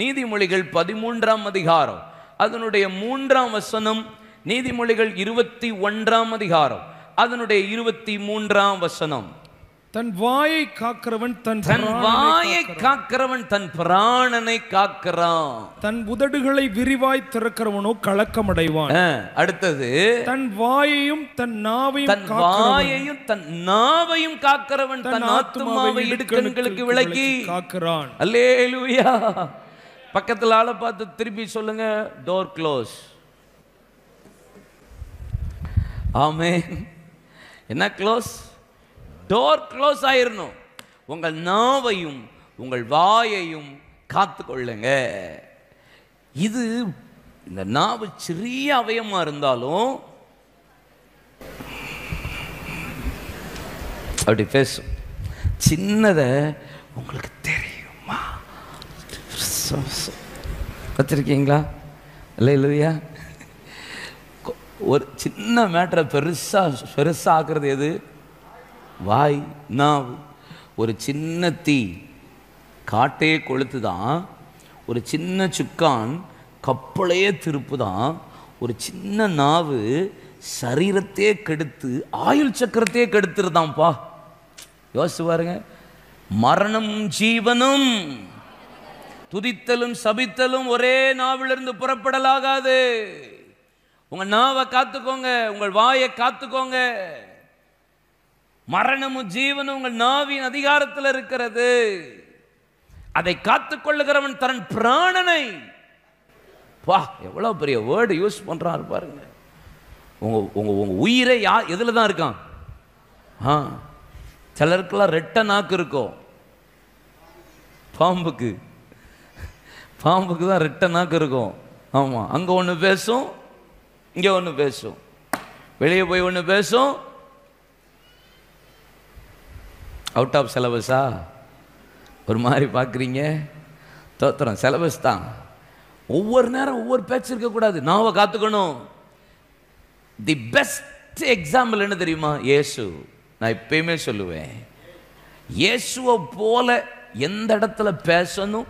நீதிமொழிகள் 13ஆம் அதிகாரம் அதனுடைய 3ஆம் வசனம், நீதிமொழிகள் 21ஆம் அதிகாரம் அதனுடைய 23ஆம் வசனம். தன் வாயை காக்கிறவன் தன் பிராணனை காக்கிறான். தன் உதடுகளை விரிவாய் திறக்கிறவனோ கலக்கமடைவான். அடுத்தது, தன் வாயையும் தன் நாவையும் காக்கிறவன் தன் ஆத்துமாவை இடுக்கண்களுக்கு விலக்கி காக்கிறான். அல்லேலூயா. பக்கத்துல ஆளை பார்த்து திருப்பி சொல்லுங்க, டோர் க்ளோஸ். ஆமென். என்ன க்ளோஸ்? Door close ஆயிரணும். உங்கள் நாவையும் உங்கள் வாயையும் காத்து கொள்ளுங்க. இது இந்த நாவு சிறிய அவயமா இருந்தாலும் அப்படி பேசும். சின்னதை உங்களுக்கு தெரியுமா? வச்சிருக்கீங்களா? இல்லையா? ஒரு சின்ன மேட்டரை பெருசா ஆக்குறது எது? வாய், நாவு. ஒரு சின்ன தீ காட்டையே கொளுத்துதான். ஒரு சின்ன சுக்கான் கப்பலையே திருப்புதான். ஒரு சின்ன நாவு சரீரத்தையே கெடுத்து ஆயுள் சக்கரத்தையே கெடுத்துருதான்ப்பா. யோசிச்சு பாருங்க. மரணம் ஜீவனும் துதித்தலும் சபித்தலும் ஒரே நாவிலிருந்து புறப்படலாகாது. உங்க நாவை காத்துக்கோங்க, உங்கள் வாயை காத்துக்கோங்க. மரணமும் ஜீவனும் உங்கள் நாவின் அதிகாரத்தில் இருக்கிறது. அதை காத்துக்கொள்ளுகிறவன் தன் பிராணனை. வா, எவ்வளவு பெரிய வேர்டு யூஸ் பண்றாரு பாருங்க. உங்க உயிரை எதுல தான் இருக்கான்? சிலருக்கெல்லாம் ரெட்ட நாக்கு இருக்கும். பாம்புக்கு தான் ரெட்ட நாக்கு இருக்கும். ஆமா, அங்க ஒண்ணு பேசும், இங்க ஒண்ணு பேசும், வெளியே போய் ஒண்ணு பேசும். அவுட் ஆஃப் சிலபஸா ஒரு மாதிரி பார்க்குறீங்க? தோத்திரம், சிலபஸ் தான். ஒவ்வொரு நேரம் ஒவ்வொரு பேச்சு இருக்கக்கூடாது. நாவை காத்துக்கணும். தி பெஸ்ட் எக்ஸாம்பிள் என்ன தெரியுமா? இயேசு. நான் எப்பயுமே சொல்லுவேன், இயேசுவை போல எந்த இடத்துல பேசணும்,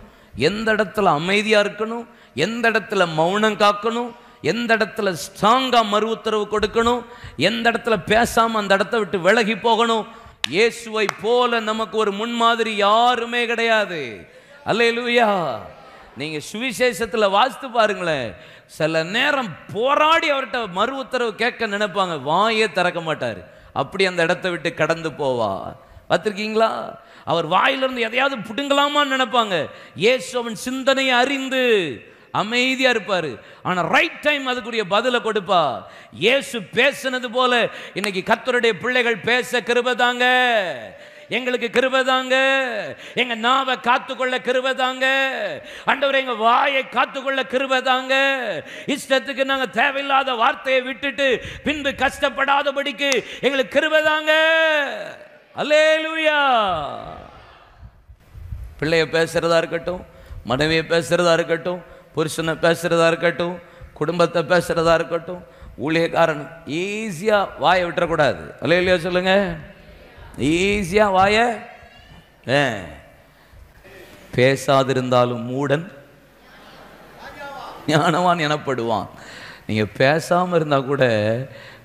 எந்த இடத்துல அமைதியா இருக்கணும், எந்த இடத்துல மௌனம் காக்கணும், எந்த இடத்துல ஸ்ட்ராங்கா மறு உத்தரவு கொடுக்கணும், எந்த இடத்துல பேசாம அந்த இடத்தை விட்டு விலகி போகணும், இயேசுவை போல நமக்கு ஒரு முன்மாதிரி யாருமே கிடையாது. அல்லேலூயா. நீங்க சுவிசேஷத்துல வாசித்து பாருங்களேன். சில நேரம் போராடி அவர்கிட்ட மறு உத்தரவு கேட்க நினைப்பாங்க, வாயே திறக்க மாட்டார். அப்படி அந்த இடத்தை விட்டு கடந்து போவா. பார்த்திருக்கீங்களா? அவர் வாயிலிருந்து எதையாவது புடுங்கலாமான்னு நினைப்பாங்க. இயேசு அவன் சிந்தனையை அறிந்து அமைதியா இருப்பாரு. ஆனா ரைட் டைம் அதுக்குரிய பதில கொடுப்பா. இயேசு பேசினது போல இன்னைக்கு கர்த்தருடைய பிள்ளைகள் பேச கிருபை தாங்க. எங்களுக்கு கிருபை தாங்க. எங்க நாவை காத்துக்கொள்ள கிருபை தாங்க. ஆண்டவரே, எங்க வாயை காத்துக்கொள்ள கிருபை தாங்க. இஷ்டத்துக்கு நாங்க தேவையில்லாத வார்த்தையை விட்டுட்டு பின்பு கஷ்டப்படாதபடிக்கு எங்களுக்கு கிருபை தாங்க. அல்லேலூயா. பிள்ளைய பேசுறதா இருக்கட்டும், மனைவியை பேசுறதா இருக்கட்டும், புருஷனை பேசுறதா இருக்கட்டும், குடும்பத்தை பேசுறதா இருக்கட்டும், ஊழியக்காரன் ஈஸியா வாயை விட்டுறக்கூடாது. அல்லேலூயா சொல்லுங்க. ஈஸியா வாய பேசாதிருந்தாலும் மூடன் ஞானவான் எனப்படுவான். நீங்க பேசாம இருந்தா கூட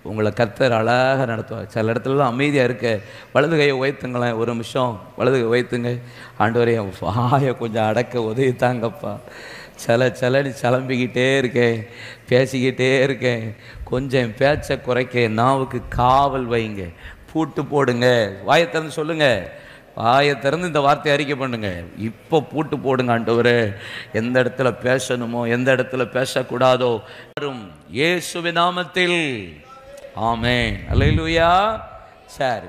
உங்களை கர்த்தர் அழகாக நடத்துவார். சில இடத்துலலாம் அமைதியாக இருக்க, வலது கையை உயர்த்துங்களேன், ஒரு நிமிஷம் வலது கை உயர்த்துங்க. ஆண்டவரே, என் வாயை கொஞ்சம் அடக்க உதவி தாங்கப்பா. சிலன்னு கிளம்பிக்கிட்டே இருக்கேன், பேசிக்கிட்டே இருக்கேன். கொஞ்சம் பேச்சை குறைக்க நாவுக்கு காவல் வைங்க, பூட்டு போடுங்க. வாயை திறந்து சொல்லுங்க, வாயை திறந்து இந்த வார்த்தையை அறிக்கை பண்ணுங்க. இப்போ பூட்டு போடுங்க. ஆண்டவரே, எந்த இடத்துல பேசணுமோ எந்த இடத்துல பேசக்கூடாதோ இயேசுவின் நாமத்தில் ஆமென். அல்லேலூயா. சரி.